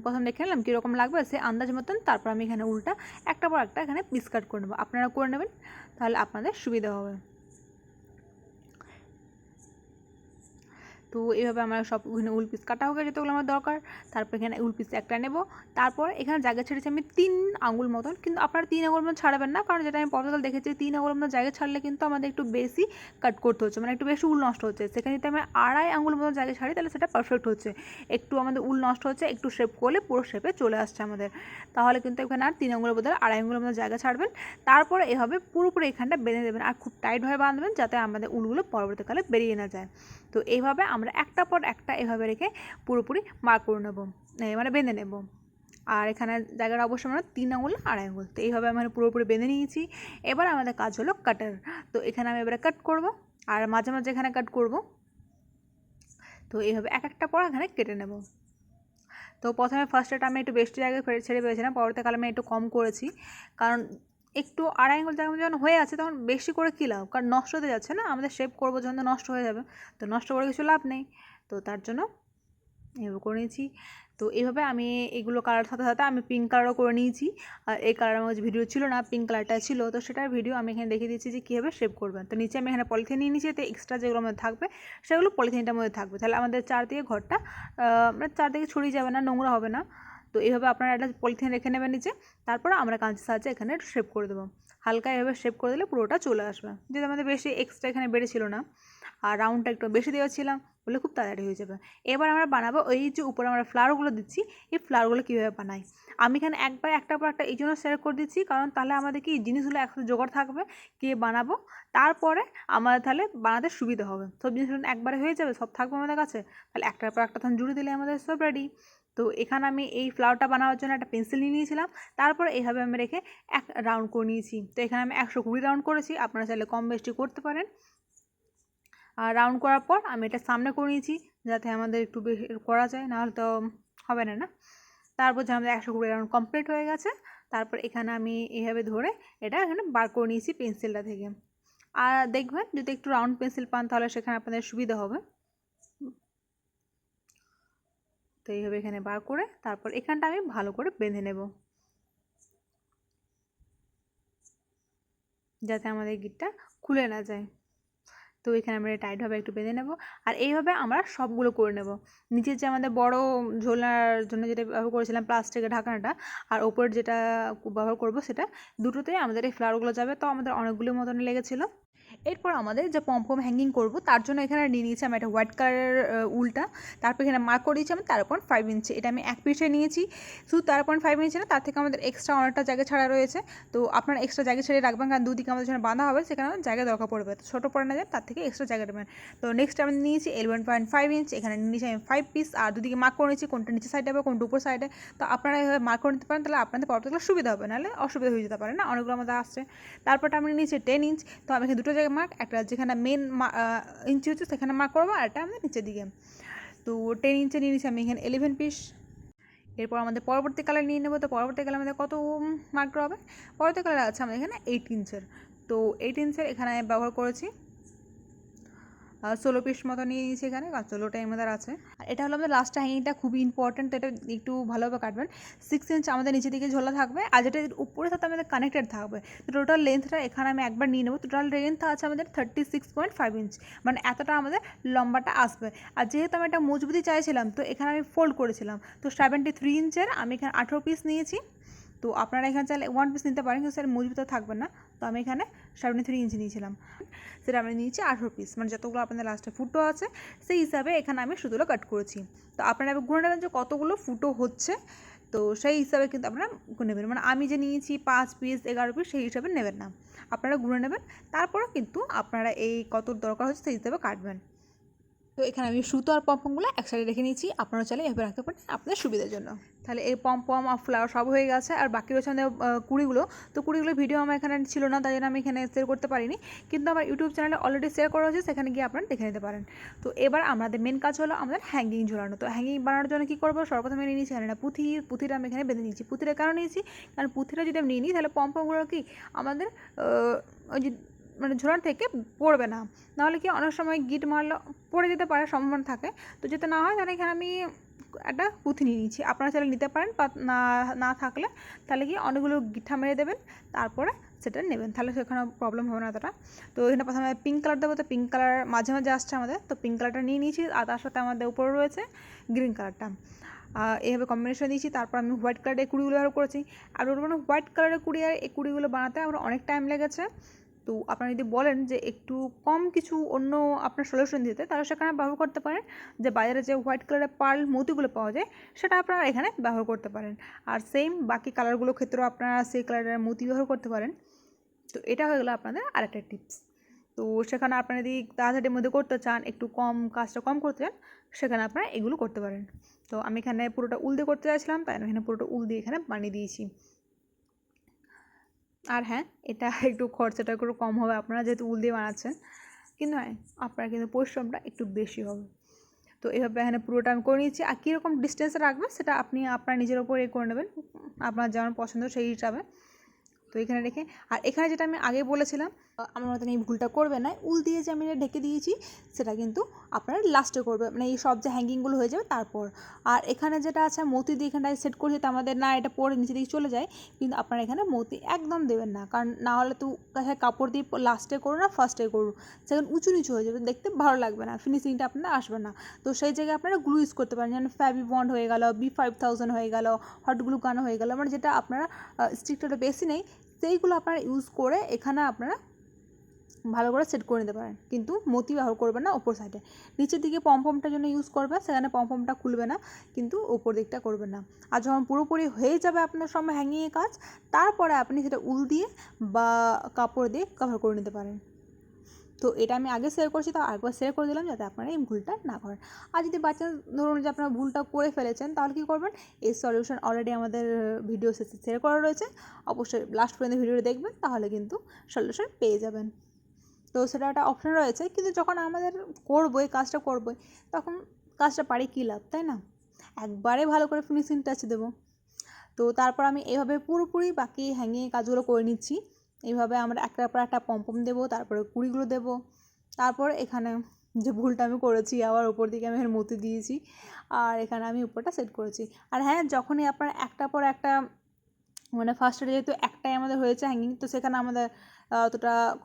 প্রথম দেখে নিলাম কীরকম লাগবে সে আন্দাজ মতন, তারপর আমি এখানে উলটা একটার পর একটা এখানে পিস কাট করে নেবো। আপনারা করে নেবেন, তাহলে আপনাদের সুবিধা হবে। তো এইভাবে আমার সব এখানে উল পিস কাটা হবে যেতগুলো আমার দরকার, তারপর এখানে উল পিস একটা নেব, তারপর এখানে জায়গা ছেড়েছি আমি 3 আঙুল মতন, কিন্তু আপনারা 3 আঙুল মতন ছাড়বেন না, কারণ যেটা আমি পর্যটন দেখেছি 3 আঙুল মতন জায়গা ছাড়লে কিন্তু আমাদের একটু বেশি কাট করতে হচ্ছে, মানে একটু বেশি উল নষ্ট হচ্ছে। সেখানে যদি আমি 2.5 আঙুল মতন জায়গা ছাড়ি, তাহলে সেটা পারফেক্ট হচ্ছে, একটু আমাদের উল নষ্ট হচ্ছে, একটু শেপ করলে পুরো শেপে চলে আসছে আমাদের, তাহলে কিন্তু এখানে আর 3 আঙুলের বদলে 2.5 আঙুলের মতো জায়গা ছাড়বেন, তারপরে এভাবে পুরোপুরি এখানটা বেঁধে দেবেন, আর খুব টাইটভাবে বাঁধবেন, যাতে আমাদের উলগুলো পরবর্তীকালে বেরিয়ে না যায়। তো এইভাবে আমরা একটা পর একটা এভাবে রেখে পুরোপুরি মার্ক করে নেব। মানে বেঁধে নেব। আর এখানে জায়গাটা অবশ্যই মানে 3 আঙুল 2.5 আঙুল। তো এইভাবে আমি পুরোপুরি বেঁধে নিয়েছি। এবার আমাদের কাজ হলো কাটার। তো এখানে আমি এবারে কাট করব, আর মাঝে মাঝে এখানে কাট করব। তো এইভাবে এক একটা পর এখানে কেটে নেব। তো প্রথমে ফার্স্টটা আমি একটু বেশি জায়গায় ছেড়ে পেয়েছিলাম, পরবর্তীকালে আমি একটু কম করেছি, কারণ একটু 2.5 আঙুল জায়গা যখন হয়ে আছে তখন বেশি করে কী লাভ, কারণ নষ্ট হতে যাচ্ছে না, আমাদের শেপ করবো যখন নষ্ট হয়ে যাবে, তো নষ্ট করে কিছু লাভ নেই। তো তার জন্য এভাবে করে নিয়েছি। তো এইভাবে আমি এগুলো কালার সাথে সাথে আমি পিঙ্ক কালারও করে নিয়েছি। আর এই কালারের মধ্যে ভিডিও ছিল না, পিঙ্ক কালারটা ছিল, তো সেটার ভিডিও আমি এখানে দেখিয়ে দিচ্ছি যে কীভাবে শেপ করবেন। তো নিচে আমি এখানে পলিথিন নিয়ে নিয়েছি, তো এক্সট্রা যেগুলো আমাদের থাকবে সেগুলো পলিথিনটার মধ্যে থাকবে, তাহলে আমাদের চারদিকে ঘরটা মানে চারদিকে ছড়িয়ে যাবে না, নোংরা হবে না। তো এইভাবে আপনারা একটা পলিথিন রেখে নেবেন নিচে, তারপর আমরা কাঁচির সাহায্যে এখানে শেপ করে দেবো। হালকা এভাবে শেপ করে দিলে পুরোটা চলে আসবে, যেহেতু আমাদের বেশি এক্সট্রা এখানে বেড়েছিল না, আর রাউন্ডটা একটু বেশি দিয়েছিলাম বলে খুব তাড়াতাড়ি হয়ে যাবে। এবার আমরা বানাবো ওই যে উপরে আমরা ফ্লাওয়ারগুলো দিচ্ছি, এই ফ্লাওয়ারগুলো কীভাবে বানাই। আমি এখানে একবার একটার পর একটা এই জন্য শেয়ার করে দিচ্ছি, কারণ তাহলে আমাদের কি জিনিসগুলো একসাথে জোগাড় থাকবে, কে বানাবো, তারপরে আমাদের তাহলে বানাতে সুবিধা হবে। সব জিনিসগুলো একবারে হয়ে যাবে, সব থাকবে আমাদের কাছে, তাহলে একটার পর একটা তখন জুড়ে দিলে আমাদের সব রেডি। তো এখানে আমি এই ফ্লাওয়ারটা বানানোর জন্য একটা পেন্সিল নিয়ে নিয়েছিলাম, তারপরে এইভাবে আমি রেখে এক রাউন্ড করে নিয়েছি। তো এখানে আমি 120 রাউন্ড করেছি, আপনারা চাইলে কম বেশি করতে পারেন। আর রাউন্ড করার পর আমি এটা সামনে করে নিয়েছি, যাতে আমাদের একটু বেশি করা যায়, নাহলে তো হবে না। তারপর যে আমাদের 120 রাউন্ড কমপ্লিট হয়ে গেছে, তারপর এখানে আমি এইভাবে ধরে এটা এখানে বার করে নিয়েছি পেন্সিলটা থেকে। আর দেখবেন যদি একটু রাউন্ড পেন্সিল পান তাহলে সেখানে আপনাদের সুবিধা হবে। তো এইভাবে এখানে বার করে তারপর এখানটা আমি ভালো করে বেঁধে নেব, যাতে আমাদের গিটটা খুলে না যায়। তো এখানে আমরা টাইটভাবে একটু বেঁধে নেব, আর এইভাবে আমরা সবগুলো করে নেব। নিচের যে আমাদের বড় ঝোলার জন্য যেটা ব্যবহার করেছিলাম প্লাস্টিকের ঢাকনাটা, আর ওপরের যেটা ব্যবহার করব সেটা, দুটোতেই আমাদের এই ফ্লাওয়ারগুলো যাবে, তো আমাদের অনেকগুলো মতন লেগেছিলো। এরপর আমাদের যে পমপম হ্যাঙ্গিং করব তার জন্য এখানে নিয়ে নিয়েছি আমি একটা হোয়াইট কালারের উলটা, তারপর এখানে মার্ক করে দিয়েছি আমি 13.5 ইঞ্চি, এটা আমি এক পিসে নিয়েছি। শুধু 13.5 ইঞ্চি না, তার থেকে আমাদের এক্সট্রা অনেকটা জায়গা ছাড়া রয়েছে, তো আপনারা এক্সট্রা জায়গা ছেড়ে রাখবেন, কারণ দুদিকে আমাদের যখন বাঁধা হবে সেখানে জায়গা দরকার পড়বে, তো ছোটো পড়ে না যায়, তার থেকে এক্সট্রা জায়গা দেবেন। তো নেক্সট আমি নিয়েছি 11.5 ইঞ্চ, এখানে নিয়েছি আমি 5 পিস, আর দুদিকে মার্ক করে নিয়েছি কোনটা নিচে সাইডে হবে কোনটা উপর সাইডে। তো আপনারা এভাবে মার্ক করে নিতে পারেন, তাহলে আপনাদের পরবর্তীকালে সুবিধা হবে, নাহলে অসুবিধা হয়ে যেতে পারে না, অনেকগুলো আমাদের আসছে। তারপরটা আমি নিয়েছি 10 ইঞ্চ, তো আমি এখানে দুটো জায়গায় মার্ক, একটা যেখানে মেন ইঞ্চি হচ্ছে সেখানে মার্ক করবো, আর এটা আমাদের নিচের দিকে। তো 10 ইঞ্চে নিয়ে নিয়েছি আমি এখানে 11 পিস। এরপর আমাদের পরবর্তী কালার নিয়ে নেবো, তো পরবর্তী কালার আমাদের কত মার্ক হবে, পরবর্তী কালার আছে আমাদের এখানে 8 ইঞ্চের। তো 8 ইঞ্চের এখানে ব্যবহার করেছি 16 পিস মতো নিয়ে নিয়েছি এখানে, কারণ 16টাই আমাদের আছে। আর এটা হলো আমাদের লাস্ট হ্যাঙ্গিংটা, খুবই ইম্পর্টেন্ট, তো এটা একটু ভালোভাবে কাটবেন। 6 ইঞ্চ আমাদের নিচের দিকে ঝোলা থাকবে, আর যেটা উপরের সাথে আমাদের কানেক্টেড থাকবে। তো টোটাল লেন্থটা এখানে আমি একবার নিয়ে নেবো, টোটাল লেন্থ আছে আমাদের 36.5 ইঞ্চ, মানে এতটা আমাদের লম্বাটা আসবে। আর যেহেতু আমি একটা মজবুতি চাইছিলাম, তো এখানে আমি ফোল্ড করেছিলাম, তো 73 ইঞ্চের আমি এখানে 18 পিস নিয়েছি। তো আপনারা এখানে চাইলে 1 পিস নিতে পারেন, কিন্তু স্যার মজবুত থাকবে না, তো আমি এখানে 73 ইঞ্চি নিয়েছিলাম, সেটা আমি নিয়েছি 18 পিস, মানে যতগুলো আপনাদের লাস্টে ফুটো আছে সেই হিসাবে এখানে আমি সুতোগুলো কাট করেছি। তো আপনারা এবার গুনে নেবেন যে কতগুলো ফুটো হচ্ছে, তো সেই হিসাবে কিন্তু আপনারা গুনে নেবেন, মানে আমি যে নিয়েছি 5 পিস 11 পিস সেই হিসাবে নেবেন না, আপনারা গুনে নেবেন, তারপরে কিন্তু আপনারা এই কত দরকার হচ্ছে সেই হিসাবে কাটবেন। তো এখানে আমি সুতো আর পমপমগুলো একসাথে রেখে নিয়েছি, আপনারা চাইলে এভাবে রাখতে পারেন আপনাদের সুবিধার জন্য। তাহলে এই পমপম আর ফ্লাওয়ার সব হয়ে গেছে, আর বাকি রয়েছে আমাদের কুড়িগুলো। তো কুড়িগুলো ভিডিও আমার এখানে ছিল না, তাই জন্য আমি এখানে শেয়ার করতে পারিনি, কিন্তু আমার ইউটিউব চ্যানেলে অলরেডি শেয়ার করা হয়েছে, সেখানে গিয়ে আপনারা দেখে নিতে পারেন। তো এবার আমাদের মেন কাজ হলো আমাদের হ্যাঙ্গিং ঝোলানো। তো হ্যাঙ্গিং বানানোর জন্য কী করবো, সর্বপ্রথমে নিয়ে নিয়েছি একটা পুঁথিটা আমি এখানে বেঁধে নিয়েছি। পুঁথিটা কেন নিয়েছি, কারণ পুঁথিটা যদি আমি নিয়ে নিই তাহলে পমপমগুলো কি আমাদের ওই যে মানে ঝোলার থেকে পড়বে না, নাহলে কি অনেক সময় গিট মারলে পড়ে যেতে পারে, সম্ভাবনা থাকে। তো যাতে না হয়, তাহলে এখানে আমি একটা পুঁথি নিয়ে নিচ্ছি, আপনারা চাইলে নিতে পারেন, বা না না থাকলে তাহলে কি অনেকগুলো গিঠা মেরে দেবেন, তারপরে সেটা নেবেন, তাহলে সেখানে প্রবলেম হবে না এতটা। তো এখানে প্রথমে পিঙ্ক কালার দেবো, তো পিঙ্ক কালার মাঝে মাঝে আসছে আমাদের, তো পিঙ্ক কালারটা নিয়ে নিয়েছি, আর তার সাথে আমাদের উপরে রয়েছে গ্রিন কালারটা, এইভাবে কম্বিনেশন দিয়েছি। তারপর আমি হোয়াইট কালারের কুড়িগুলো ব্যবহার করেছি, আর ওর মানে হোয়াইট কালারের কুড়ি আর এই কুড়িগুলো বানাতে আমার অনেক টাইম লেগেছে। তো আপনারা যদি বলেন যে একটু কম কিছু অন্য আপনার সলিউশন দিতে, তাহলে সেখানে ব্যবহার করতে পারেন যে বাজারে যে হোয়াইট কালারের পার্ল মতিগুলো পাওয়া যায়, সেটা আপনারা এখানে ব্যবহার করতে পারেন। আর সেম বাকি কালারগুলোর ক্ষেত্রেও আপনারা সেই কালারের মতি ব্যবহার করতে পারেন। তো এটা হয়ে গেলো আপনাদের আরেকটা টিপস। তো সেখানে আপনারা যদি তাড়াতাড়ির মধ্যে করতে চান, একটু কম কাজটা কম করতে চান, সেখানে আপনারা এগুলো করতে পারেন। তো আমি এখানে পুরোটা উল দিয়ে করতে চাইছিলাম, তাই আমি এখানে পুরোটা উল দিয়ে এখানে বানিয়ে দিয়েছি। আর হ্যাঁ, এটা একটু খরচাটা একটু কম হবে আপনারা যেহেতু উল দিয়ে বানাচ্ছেন, কিন্তু হ্যাঁ আপনার কিন্তু পরিশ্রমটা একটু বেশি হবে। তো এভাবে এখানে পুরোটা আমি করে নিয়েছি। আর কীরকম ডিস্টেন্সে রাখবেন সেটা আপনি আপনার নিজের ওপর করে নেবেন, আপনার যেমন পছন্দ সেই হিসাবে। তো এখানে রেখে, আর এখানে যেটা আমি আগে বলেছিলাম আমার মতন এই ভুলটা করবে না, উল দিয়ে যে আমি ঢেকে দিয়েছি সেটা কিন্তু আপনারা লাস্টে করবে, মানে এই সব যে হ্যাঙ্গিংগুলো হয়ে যাবে তারপর। আর এখানে যেটা আছে মতি দিয়ে এখানটায় সেট করছি, তো আমাদের না এটা পরে নিচে দিকে চলে যায়, কিন্তু আপনারা এখানে মতি একদম দেবেন না, কারণ না হলে তো কাপড় দিয়ে লাস্টে করুন না ফার্স্টে করুন, সেখানে উঁচু নিচু হয়ে যাবে, দেখতে ভালো লাগবে না, ফিনিশিংটা আপনার আসবে না। তো সেই জায়গায় আপনারা গ্লু ইউজ করতে পারেন, যেমন ফ্যাবি বন্ড হয়ে গেল, B5000 হয়ে গেল, হট গ্লু গান হয়ে গেল, মানে যেটা আপনারা স্টিকটা বেশি নেই সেইগুলো আপনারা ইউজ করে এখানে আপনারা ভালো করে সেট করে নিতে পারেন। কিন্তু মতি ব্যবহার করবেন না ওপর সাইডে, নিচের দিকে পমপমটার জন্য ইউজ করবেন, সেখানে পমপমটা খুলবে না, কিন্তু ওপর দিকটা করবেন না। আর যখন পুরোপুরি হয়ে যাবে আপনার সময় হ্যাঙ্গিংয়ের কাজ, তারপরে আপনি সেটা উল দিয়ে বা কাপড় দিয়ে কভার করে নিতে পারেন। তো এটা আমি আগে শেয়ার করছি, তো আরেকবার শেয়ার করে দিলাম যাতে আপনারা এই ভুলটা না করেন। আর যদি বাচ্চা ধরুন যে আপনারা ভুলটা করে ফেলেছেন, তাহলে কী করবেন, এই সলিউশন অলরেডি আমাদের ভিডিও শেষে শেয়ার করা রয়েছে, অবশ্যই লাস্ট পর্যন্ত ভিডিওটা দেখবেন, তাহলে কিন্তু সলিউশন পেয়ে যাবেন। তো সেটা একটা অপশান রয়েছে, কিন্তু যখন আমাদের করবোই কাজটা করবোই, তখন কাজটা পারি কী লাভ, তাই না? একবারে ভালো করে ফিনিশিং টাচ দেবো। তো তারপর আমি এভাবে পুরোপুরি বাকি হ্যাঙ্গিং কাজগুলো করে নিচ্ছি। এইভাবে আমরা একটার পর একটা পমপম দেবো, তারপরে কুড়িগুলো দেবো, তারপর এখানে যে ভুলটা আমি করেছি আবার উপর দিকে আমি এখানে মতি দিয়েছি, আর এখানে আমি উপরটা সেট করেছি। আর হ্যাঁ, যখনই আপনার একটার পর একটা, মানে ফার্স্টে যেহেতু একটাই আমাদের হয়েছে হ্যাঙ্গিং, তো সেখানে আমাদের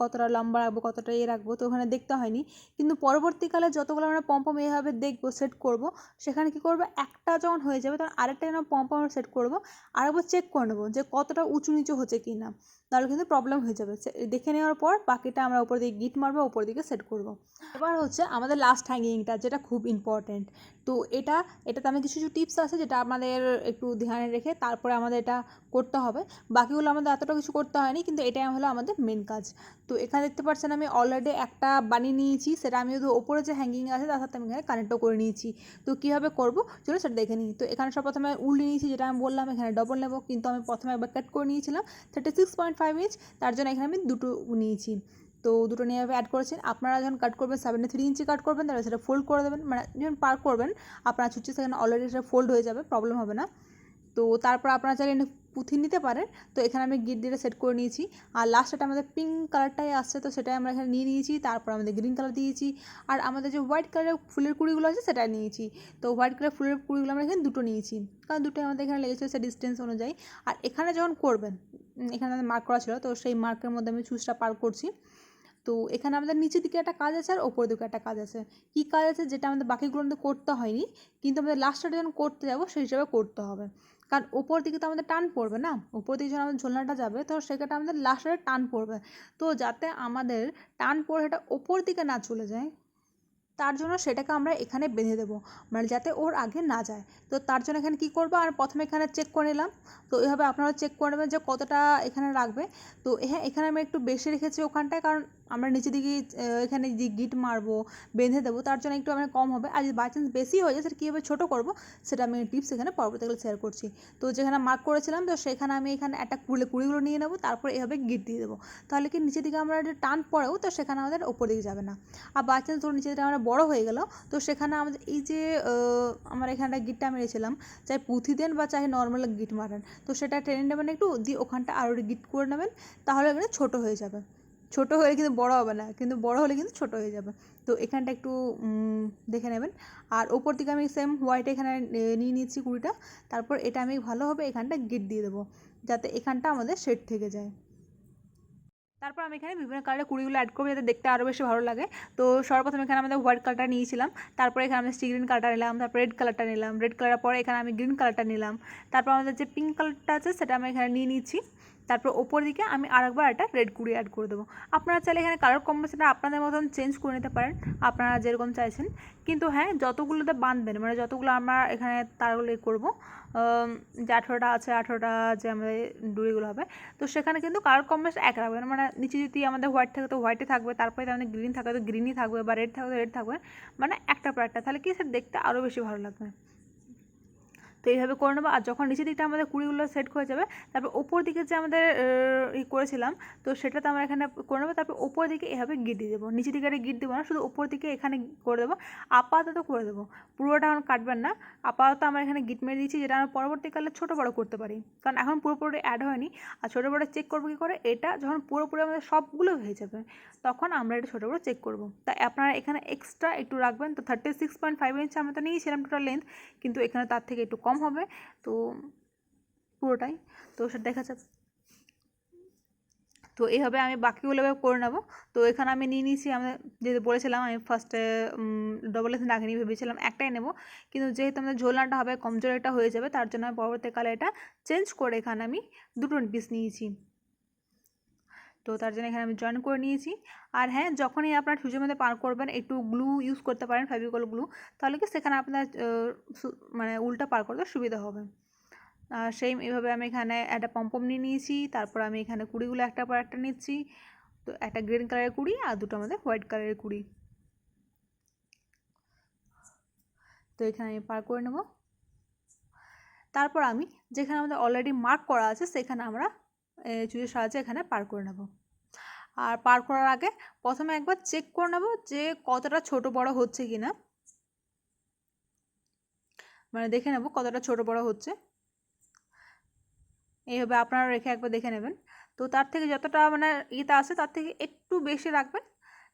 কতটা লম্বা রাখবো, কতটা রাখবো, তো ওখানে দেখতে হয়নি। কিন্তু পরবর্তীকালে যতগুলো আমরা পম্পম এইভাবে দেখবো সেট করব, সেখানে কী করবো, একটা যখন হয়ে যাবে তখন আরেকটা যেন পম্পম আমরা সেট করবো, আরেকবার চেক করে নেবো যে কতটা উঁচু নিচু হচ্ছে কি না, তাহলে কিন্তু প্রবলেম হয়ে যাবে। দেখে নেওয়ার পর বাকিটা আমরা উপর দিকে গিট মারবো, উপর দিকে সেট করবো। এবার হচ্ছে আমাদের লাস্ট হ্যাঙ্গিংটা, যেটা খুব ইম্পর্ট্যান্ট। তো এটাতে আমি কিছু কিছু টিপস আছে যেটা আমাদের একটু ধ্যানে রেখে তারপরে আমাদের এটা করতে হবে। বাকিগুলো আমাদের এতটা কিছু করতে হয়নি, কিন্তু এটাই হলো আমাদের মেন কাজ। তো এখানে দেখতে পাচ্ছেন আমি অলরেডি একটা বানিয়ে নিয়েছি, সেটা আমি শুধু ওপরে যে হ্যাঙ্গিং আছে তার সাথে আমি এখানে কানেক্টও করে নিয়েছি। তো কীভাবে করবো চলো সেটা দেখে নিই। তো এখানে প্রথমে উল নিয়েছি, যেটা আমি বললাম এখানে ডবল নেবো, কিন্তু আমি প্রথমে একবার কাট করে নিয়েছিলাম 36.5 ইঞ্চ, তার জন্য এখানে আমি দুটো নিয়েছি। তো দুটো নিয়ে অ্যাড করেছেন। আপনারা যখন কাট করবেন 73 ইঞ্চি কাট করবেন, তাহলে সেটা ফোল্ড করে দেবেন, মানে যখন পার করবেন আপনার ছুটছে সেখানে অলরেডি সেটা ফোল্ড হয়ে যাবে, প্রবলেম হবে না। তো তারপর আপনারা চাইলে পুঁথি নিতে পারেন। তো এখানে আমি গিট দিয়ে সেট করে নিয়েছি। আর লাস্টটা আমাদের পিঙ্ক কালারটাই আসছে, তো সেটাই আমরা এখানে নিয়ে নিয়েছি। তারপর আমাদের গ্রিন কালার দিয়েছি, আর আমাদের যে হোয়াইট কালারের ফুলের কুড়িগুলো আছে সেটা নিয়েছি। তো হোয়াইট কালার ফুলের কুড়িগুলো আমরা এখানে দুটো নিয়েছি, কারণ দুটোই আমাদের এখানে লেগেছে সে ডিস্টেন্স অনুযায়ী। আর এখানে যখন করবেন, এখানে আমাদের মার্ক করা ছিল, তো সেই মার্কের মধ্যে আমি চুজটা পার করছি। তো এখানে আমাদের নিচের দিকে একটা কাজ আছে আর ওপর দিকে একটা কাজ আছে। কী কাজ আছে, যেটা আমাদের বাকিগুলোতে করতে হয়নি, কিন্তু আমাদের লাস্টটা যখন করতে যাবো সেই হিসাবে করতে হবে। কারণ ওপর দিকে তো আমাদের টান পড়বে না, ওপর দিকে যখন আমাদের ঝোলনাটা যাবে তো সেখানে আমাদের লাস্টে টান পড়বে। তো যাতে আমাদের টান পড়ে এটা ওপর দিকে না চলে যায়, তার জন্য সেটাকে আমরা এখানে বেঁধে দেবো, মানে যাতে ওর আগে না যায়। তো তার জন্য এখানে কী করবো, আর প্রথমে এখানে চেক করে নিলাম। তো এইভাবে আপনারাও চেক করে নেবেন যে কতটা এখানে রাখবে। তো হ্যাঁ, এখানে আমি একটু বেশি রেখেছি ওখানটায়, কারণ আমরা নিচে দিকে এখানে যে গিট মারবো বেঁধে দেবো, তার জন্য একটু আমার কম হবে। আর যদি বাই চান্স বেশি হয়ে যায় সেটা কীভাবে ছোটো করবো সেটা আমি টিপস এখানে পরবর্তীকালে শেয়ার করছি। তো যেখানে মার্ক করেছিলাম, তো সেখানে আমি এখানে একটা কুড়িগুলো নিয়ে নেবো, তারপর এভাবে গিট দিয়ে দেবো, তাহলে কি নিচের দিকে আমরা টান পড়েও তো সেখানে আমাদের ওপর দিকে যাবে না। আর বাই চান্স ধরুন নিচের দিকে আমরা বড়ো হয়ে গেল, তো সেখানে আমাদের এই যে আমার এখানটা গিটটা মেরেছিলাম, চাই পুঁথি দেন বা চাই নর্মাল গিট মারেন, তো সেটা টেনে নেবেন একটু, দিয়ে ওখানটা আরও গিট করে নেবেন, তাহলে এখানে ছোটো হয়ে যাবে। ছোটো হলে কিন্তু বড়ো হবে না, কিন্তু বড়ো হলে কিন্তু ছোটো হয়ে যাবে। তো এখানটা একটু দেখে নেবেন। আর ওপর দিকে আমি সেম হোয়াইট এখানে নিয়ে নিচ্ছি কুড়িটা, তারপর এটা আমি ভালোভাবে এখানটা গিট দিয়ে দেবো, যাতে এখানটা আমাদের শেড থেকে যায়। তারপর আমি এখানে বিভিন্ন কালারের কুড়িগুলো অ্যাড করবো যাতে দেখতে আরও বেশি ভালো লাগে। তো সর্বপ্রথম এখানে আমাদের হোয়াইট কালারটা নিয়েছিলাম, তারপরে এখানে আমি স্টি গ্রিন কালারটা নিলাম, তারপর রেড কালারটা নিলাম, রেড কালারের পরে এখানে আমি গ্রিন কালারটা নিলাম, তারপর আমাদের যে পিঙ্ক কালারটা আছে সেটা আমি এখানে নিয়ে নিচ্ছি। তারপর ওপর দিকে আমি আরেকবার একটা রেড কুড়ি অ্যাড করে দেবো। আপনারা চাইলে এখানে কালার কম্বিনেশনটা আপনাদের মতন চেঞ্জ করে নিতে পারেন, আপনারা যেরকম চাইছেন। কিন্তু হ্যাঁ, যতগুলোতে বাঁধবেন, মানে যতগুলো আমরা এখানে তারগুলো করবো, যে 18টা আছে, 18টা যে আমাদের ডুরিগুলো হবে, তো সেখানে কিন্তু কালার কম্বিনেশন এক রাখবেন। মানে নিচে যদি আমাদের হোয়াইট থাকে তো হোয়াইটে থাকবে, তারপরে যদি আমাদের গ্রিন থাকে তো গ্রিনই থাকবে, বা রেড থাকবে তো রেড থাকবে, মানে একটা পর একটা, তাহলে কি সেটা দেখতে আরও বেশি ভালো লাগবে। তো এইভাবে করে নেবো। আর যখন নিচের দিকটা আমাদের কুড়িগুলো সেট হয়ে যাবে, তারপর ওপর দিকে যে আমাদের করেছিলাম, তো সেটাতে আমরা এখানে করে নেবো। তারপর ওপর দিকে এভাবে গিট দিয়ে দেবো, নিচের দিকে গিট দেবো না, শুধু ওপর দিকে এখানে করে দেবো, আপাতত করে দেবো, পুরোটা এখন কাটবেন না। আপাতত আমরা এখানে গিট মেরে দিচ্ছি, যেটা আমরা পরবর্তীকালে ছোটো বড়ো করতে পারি, কারণ এখন পুরোপুরি অ্যাড হয়নি। আর ছোটো বড়ো চেক করবো কী করে, এটা যখন পুরোপুরি আমাদের সবগুলো হয়ে যাবে তখন আমরা এটা ছোটো বড়ো চেক করবো। তাই আপনারা এখানে এক্সট্রা একটু রাখবেন। তো 36.5 ইঞ্চি আমরা তো নিয়েছিলাম টোটাল লেন্থ, কিন্তু এখানে তার থেকে একটু কম হবে, তো পুরোটাই তো সেটা দেখা যাবে। তো এইভাবে আমি বাকিগুলো করে নেবো। তো এখানে আমি নিয়ে নিয়েছি, আমি যেহেতু বলেছিলাম আমি ফার্স্টে ডবল লেন্থ রাখিনি, ভেবেছিলাম একটাই নেব, কিন্তু যেহেতু আমাদের ঝোলনাটা হবে কমজোর একটা হয়ে যাবে, তার জন্য আমি পরবর্তীকালে এটা চেঞ্জ করে এখানে আমি দুটো পিস নিয়েছি। তো তার জন্য এখানে আমি জয়েন করে নিয়েছি। আর হ্যাঁ, যখনই আপনার সুজের মধ্যে পার করবেন একটু গ্লু ইউজ করতে পারেন, ফেভিকল গ্লু, তাহলে কি সেখানে আপনার মানে উল্টা পার করতে সুবিধা হবে। সেম এইভাবে আমি এখানে একটা পম্পম নিয়ে নিয়েছি, তারপর আমি এখানে কুড়িগুলো একটার পর একটা নিচ্ছি। তো একটা গ্রিন কালারের কুড়ি আর দুটো আমাদের হোয়াইট কালারের কুড়ি, তো এখানে আমি পার করে নেব। তারপর আমি যেখানে আমাদের অলরেডি মার্ক করা আছে সেখানে আমরা চুরির সাহায্যে এখানে পার করে নেব। আর পার করার আগে প্রথমে একবার চেক করে নেব যে কতটা ছোট বড় হচ্ছে কিনা, মানে দেখে নেব কতটা ছোট বড় হচ্ছে। এইভাবে আপনারা রেখে একবার দেখে নেবেন। তো তার থেকে যতটা মানে ইয়েতে আসে তার থেকে একটু বেশি রাখবেন,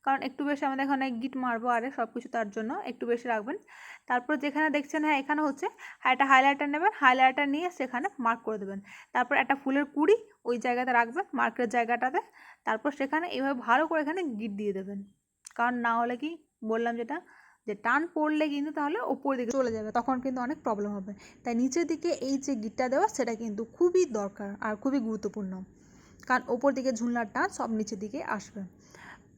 কারণ একটু বেশি আমাদের এখানে গিট মারবো আর সব কিছু, তার জন্য একটু বেশি রাখবেন। তারপর যেখানে দেখছেন হ্যাঁ এখানে হচ্ছে, হ্যাঁ একটা হাইলাইটার নেবেন, হাইলাইটার নিয়ে সেখানে মার্ক করে দেবেন। তারপর একটা ফুলের কুড়ি ওই জায়গাতে রাখবেন, মার্কের জায়গাটাতে। তারপর সেখানে এইভাবে ভালো করে এখানে গিট দিয়ে দেবেন, কারণ না হলে কি বললাম যেটা, যে টান পড়লে কিন্তু তাহলে ওপর দিকে চলে যাবে, তখন কিন্তু অনেক প্রবলেম হবে। তাই নিচের দিকে এই যে গিটটা দেওয়া সেটা কিন্তু খুবই দরকার আর খুবই গুরুত্বপূর্ণ, কারণ ওপর দিকে ঝুলনার টান সব নিচের দিকে আসবে।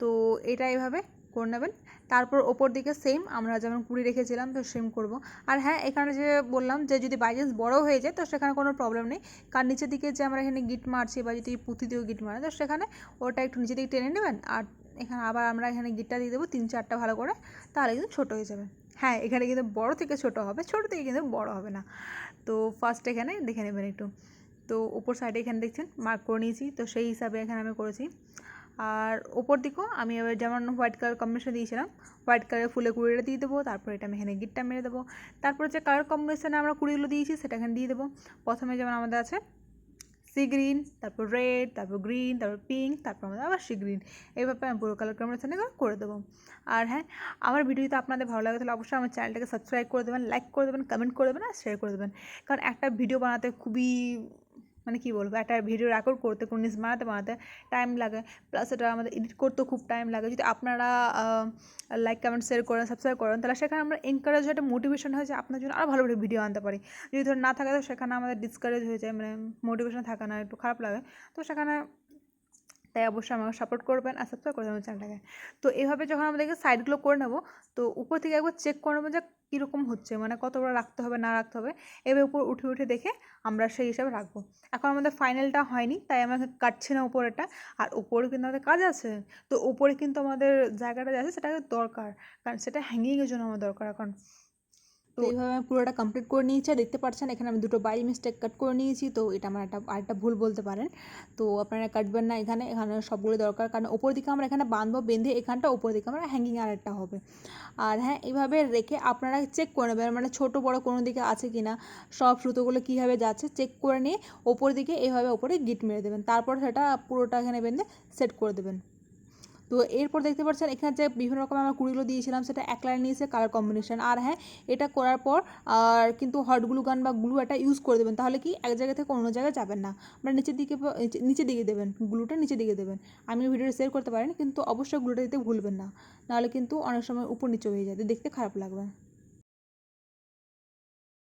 তো এটা এইভাবে করে নেবেন। তারপর ওপর দিকে সেম আমরা যেমন কুড়ি রেখেছিলাম তো সেম করব। আর হ্যাঁ, এখানে যে বললাম যে যদি বাই চান্স বড়ো হয়ে যায় তো সেখানে কোনো প্রবলেম নেই, কারণ নিচের দিকে যে আমরা এখানে গিট মারছি বা যদি পুঁতি দিয়েও গিট মারে তো সেখানে ওটা একটু নিচের দিকে টেনে নেবেন। আর এখানে আবার আমরা এখানে গিটটা দিয়ে দেবো 3-4টা ভালো করে, তাহলে কিন্তু ছোটো হয়ে যাবে। হ্যাঁ, এখানে কিন্তু বড় থেকে ছোট হবে, ছোট থেকে কিন্তু বড় হবে না। তো ফার্স্ট এখানে দেখে নেবেন একটু। তো উপর সাইডে এখানে দেখছেন মার্ক করে নিয়েছি, তো সেই হিসাবে এখানে আমি করেছি। আর ওপর দিকেও আমি এবার যেমন হোয়াইট কালার কম্বিনেশন দিয়েছিলাম, হোয়াইট কালারের ফুলে কুড়িটা দিয়ে দেবো, তারপর এটা আমি এখানে গিটটা মেরে দেবো। তারপর যে কালার কম্বিনেশনে আমরা কুড়িগুলো দিয়েছি সেটা এখানে দিয়ে দেবো। প্রথমে যেমন আমাদের আছে সি গ্রিন, তারপর রেড, তারপর গ্রিন, তারপর পিঙ্ক, তারপর আমাদের আবার সি গ্রিন, এইভাবে আমি পুরো কালার কম্বিনেশনে করে দেবো। আর হ্যাঁ, আমার ভিডিওটা আপনাদের ভালো লাগে তাহলে অবশ্যই আমার চ্যানেলটাকে সাবস্ক্রাইব করে দেবেন, লাইক করে দেবেন, কমেন্ট করে দেবেন আর শেয়ার করে দেবেন। কারণ একটা ভিডিও বানাতে খুবই, মানে কী বলবো, একটা ভিডিও রেকর্ড করতে কোনো জিনিস বানাতে টাইম লাগে, প্লাস এটা আমাদের এডিট করতেও খুব টাইম লাগে। যদি আপনারা লাইক কমেন্ট শেয়ার করেন, সাবস্ক্রাইব করেন, তাহলে সেখানে আমরা এনকারেজ হয়ে একটা মোটিভেশন হয় যে আপনার জন্য আরও ভালো ভালো ভিডিও আনতে পারি। যদি ধর না থাকে তো সেখানে আমাদের ডিসকারেজ হয়ে যায়, মানে মোটিভেশন থাকে না, একটু খারাপ লাগে। তো সেখানে তাই অবশ্যই আমাকে সাপোর্ট করবেন আর সাবস্ক্রাইব করে দেবেন চ্যানেলটাকে। তো এইভাবে যখন আমরা দেখি সাইডগুলো করে নেবো, তো উপর থেকে একবার চেক করে নেবো যে কীরকম হচ্ছে, মানে কতটা রাখতে হবে না রাখতে হবে, এবার উপর উঠে উঠে দেখে আমরা সেই হিসাবে রাখবো। এখন আমাদের ফাইনালটা হয়নি তাই আমাকে কাটছি না উপরেটা, আর উপরে কিন্তু আমাদের কাজ আছে। তো উপরে কিন্তু আমাদের জায়গাটা আছে সেটা দরকার, কারণ সেটা হ্যাঙ্গিংয়ের জন্য আমার দরকার এখন। তো এইভাবে আমি পুরোটা কমপ্লিট করে নিয়েছি। দেখতে পাচ্ছেন এখানে আমি দুটো বাই মিস্টেক কাট করে নিয়েছি, তো এটা আমার আরেকটা ভুল বলতে পারেন। তো আপনারা কাটবেন না, এখানে সবগুলো দরকার, কারণ ওপর দিকে আমরা এখানে বাঁধবো, বেঁধে এখানটা ওপর দিকে আমরা হ্যাঙ্গিং আরেকটা হবে। আর হ্যাঁ, এইভাবে রেখে আপনারা চেক করে নেবেন, মানে ছোটো বড়ো কোনো দিকে আছে কি না, সব সুতোগুলো কীভাবে যাচ্ছে চেক করে নিয়ে ওপর দিকে এইভাবে ওপরে গিট মেরে দেবেন, তারপর সেটা পুরোটা এখানে বেঁধে সেট করে দেবেন। তো এরপর দেখতে পাচ্ছেন এখানে যে বিভিন্ন রকম আমরা কুড়িগুলো দিয়েছিলাম সেটা এক লাইন নিয়েছে কালার কম্বিনেশন। আর হ্যাঁ, এটা করার পর আর কিন্তু হট গ্লু গান বা গ্লু একটা ইউজ করে দেবেন, তাহলে কি এক জায়গা থেকে অন্য জায়গায় যাবেন না, মানে নিচের দিকে দেবেন, গ্লুটা নিচের দিকে দেবেন। আমি ভিডিওটা শেয়ার করতে পারিনি, কিন্তু অবশ্যই গ্লুটা দিতে ভুলবেন না, নাহলে কিন্তু অনেক সময় উপর নিচে হয়ে যায়, দেখতে খারাপ লাগবে।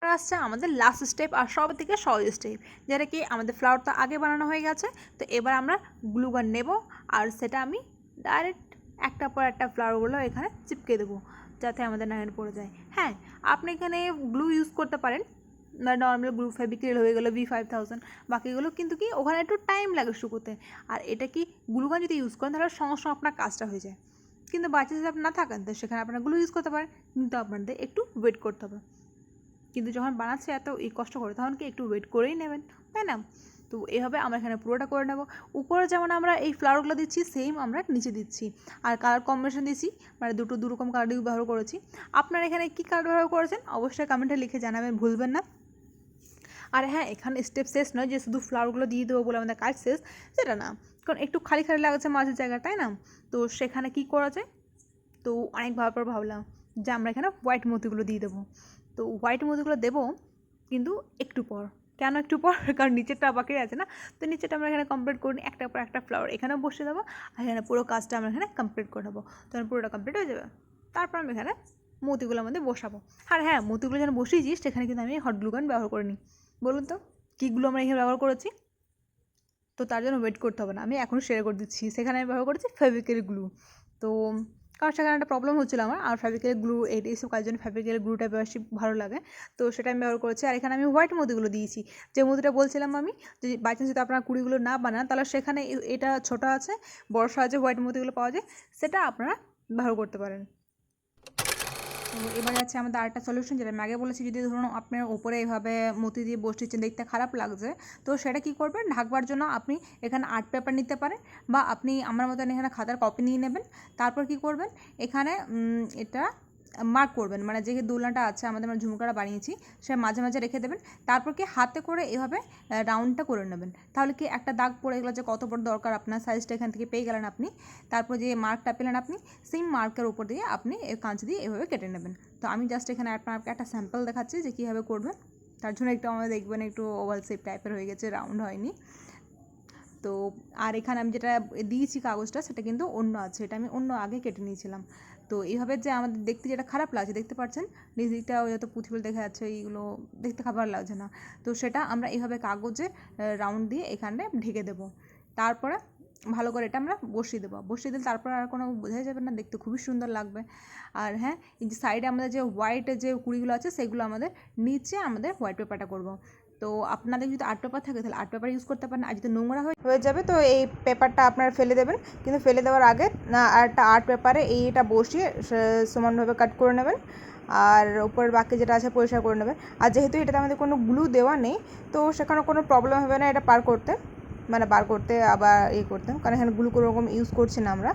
এবার আসছে আমাদের লাস্ট স্টেপ আর সব থেকে সহজ স্টেপ, যেটা কি আমাদের ফ্লাওয়ারটা আগে বানানো হয়ে গেছে। তো এবার আমরা গ্লু গান নেব আর সেটা আমি ডাইরেক্ট একটার পর একটা ফ্লাওয়ারগুলো এখানে চিপকে দেবো যাতে আমাদের নাইন পড়ে যায়। হ্যাঁ, আপনি এখানে গ্লু ইউজ করতে পারেন, নর্মাল গ্লু ফেবিক্রিল হয়ে গেলো V5000, বাকিগুলো কিন্তু কি ওখানে একটু টাইম লাগে শুকোতে। আর এটা কি গ্লু গান যদি ইউজ করেন তাহলে সঙ্গে সঙ্গে আপনার কাজটা হয়ে যায়। কিন্তু বাচ্চা যদি আপনি না থাকেন তো সেখানে আপনারা গ্লু ইউজ করতে পারেন, কিন্তু আপনাদের একটু ওয়েট করতে হবে। কিন্তু যখন বানাচ্ছে এত কষ্ট করে তখন কি একটু ওয়েট করেই নেবেন, তাই না? তো এইভাবে আমরা এখানে পুরোটা করে নেব। উপরে যেমন আমরা এই ফ্লাওয়ারগুলো দিচ্ছি সেম আমরা নিচে দিচ্ছি। আর কালার কম্বিনেশন দিচ্ছি, মানে দু রকম কালার ব্যবহার করেছি। আপনারা এখানে কী কালার ব্যবহার করেছেন অবশ্যই কমেন্টে লিখে জানাবেন, ভুলবেন না। আর হ্যাঁ, এখানে স্টেপ শেষ নয় যে শুধু ফ্লাওয়ারগুলো দিয়ে দেবো বলে আমাদের কাজ শেষ, সেটা না। কারণ একটু খালি খালি লাগছে মাঝের জায়গা, তাই না? তো সেখানে কী করা যায়, তো অনেক ভাবার পর ভাবলাম যে আমরা এখানে হোয়াইট মতিগুলো দিয়ে দেবো। তো হোয়াইট মতিগুলো দেবো কিন্তু একটু পর। কেন একটু পর? কারণ নিচেরটা বাকি আছে না, তো নিচেরটা আমরা এখানে কমপ্লিট করে নিই। একটার পর একটা ফ্লাওয়ার এখানেও বসে দেবো আর এখানে পুরো কাজটা আমরা এখানে কমপ্লিট করে নেবো। তখন পুরোটা কমপ্লিট হয়ে যাবে। তারপর আমি এখানে মতিগুলো আমাদের বসাবো। আর হ্যাঁ, মতিগুলো যেন বসিয়েছি সেখানে কিন্তু আমি হট গ্লু গান ব্যবহার করে নিই। বলুন তো কীগুলো আমরা এখানে ব্যবহার করেছি? তো তার জন্য ওয়েট করতে হবে না, আমি এখনও শেয়ার করে দিচ্ছি। সেখানে আমি ব্যবহার করেছি ফেভিক্রিল গ্লু। তো কারণ সেখানে একটা প্রবলেম হচ্ছিলো আমার, আর ফেভিক্রিল গ্লু এইসব কাজের জন্য ফেভিক্রিল গ্লুটা বেশি ভালো লাগে। তো সেটা আমি ব্যবহার করেছি। আর এখানে আমি হোয়াইট মতিগুলো দিয়েছি, যে মতিটা বলছিলাম আমি, যে বাই চান্স যদি আপনারা কুড়িগুলো না বানান তাহলে সেখানে এটা ছোটো আছে, বড় সাইজে হোয়াইট মতিগুলো পাওয়া যায়, সেটা আপনারা ব্যবহার করতে পারেন। তো এবারে আছে আমাদের আরেকটা সলিউশন, যেটা আমি আগে বলেছি, যদি ধরুন আপনার ওপরে এভাবে মতি দিয়ে বসিয়েছেন, দেখতে খারাপ লাগছে, তো সেটা কী করবেন, ঢাকবার জন্য আপনি এখানে আর্ট পেপার নিতে পারেন, বা আপনি আমার মতন এখানে খাতার কপি নিয়ে নেবেন। তারপর কী করবেন, এখানে এটা মার্ক করবেন, মানে যে দোলনাটা আছে আমাদের, আমরা ঝুমকাটা বানিয়েছি, সে মাঝে মাঝে রেখে দেবেন। তারপর কি হাতে করে এভাবে রাউন্ডটা করে নেবেন, তাহলে কি একটা দাগ পড়ে গেলো যে কত বড় দরকার আপনার সাইজটা এখান থেকে পেয়ে গেলেন আপনি। তারপর যে মার্কটা পেলেন আপনি, সেই মার্কের উপর দিয়ে আপনি কাঁচি দিয়ে এভাবে কেটে নেবেন। তো আমি জাস্ট এখানে আপনাকে একটা স্যাম্পল দেখাচ্ছি যে কীভাবে করবেন। তার জন্য একটু আমাদের দেখবেন একটু ওভাল শেপ টাইপের হয়ে গেছে, রাউন্ড হয়নি। তো আর এখানে আমি যেটা দিয়েছি কাগজটা, সেটা কিন্তু অন্য আছে, এটা আমি অন্য আগে কেটে নিয়েছিলাম। তো এইভাবে যে আমাদের দেখতে যেটা খারাপ লাগছে, দেখতে পাচ্ছেন নিজ দিকটা যত পুঁথিগুলো দেখা যাচ্ছে, এইগুলো দেখতে খাবার লাগছে না। তো সেটা আমরা এইভাবে কাগজে রাউন্ড দিয়ে এখানে ঢেকে দেবো। তারপরে ভালো করে এটা আমরা বসিয়ে দেবো। বসিয়ে দিলে তারপর আর কোনো বোঝাই যাবে না, দেখতে খুবই সুন্দর লাগবে। আর হ্যাঁ, এই যে সাইডে আমাদের যে হোয়াইটের যে কুড়িগুলো আছে সেগুলো আমাদের নিচে আমাদের হোয়াইট পেপারটা করবো। তো আপনাদের যদি আর্ট পেপার থাকে তাহলে আর্ট পেপার ইউজ করতে পারেন। আর যদি নোংরা হয়ে যাবে তো এই পেপারটা আপনারা ফেলে দেবেন, কিন্তু ফেলে দেওয়ার আগে না একটা আর্ট পেপারে এইটা বসিয়ে সমানভাবে কাট করে নেবেন, আর উপরের বাকি যেটা আছে পরিষ্কার করে নেবেন। আর যেহেতু এটাতে আমাদের কোনো গ্লু দেওয়া নেই, তো সেখানে কোনো প্রবলেম হবে না এটা বার করতে আবার করতে, কারণ এখানে গ্লু কোনো রকম ইউজ করছি না আমরা।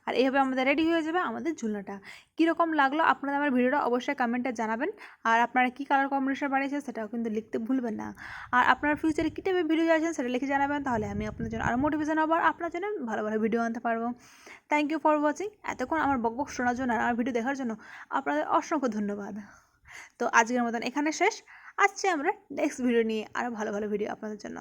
আর এইভাবে আমাদের রেডি হয়ে যাবে আমাদের ঝুলনাটা। কীরকম লাগলো আপনারা আমার ভিডিওটা অবশ্যই কমেন্টে জানাবেন। আর আপনারা কী কালার কম্বিনেশন বানিয়েছেন সেটাও কিন্তু লিখতে ভুলবেন না। আর আপনারা ফিউচারে কী টাইপের ভিডিও চাইছেন সেটা লিখে জানাবেন, তাহলে আমি আপনাদের জন্য আরও মোটিভেশন হবো, আর আপনার জন্য ভালো ভালো ভিডিও আনতে পারবো। Thank you for watching. এতক্ষণ আমার বকবক শোনার জন্য আর আমার ভিডিও দেখার জন্য আপনাদের অসংখ্য ধন্যবাদ। তো আজকের মতন এখানে শেষ। আসছি আমরা নেক্সট ভিডিও নিয়ে, আরও ভালো ভালো ভিডিও আপনাদের জন্য।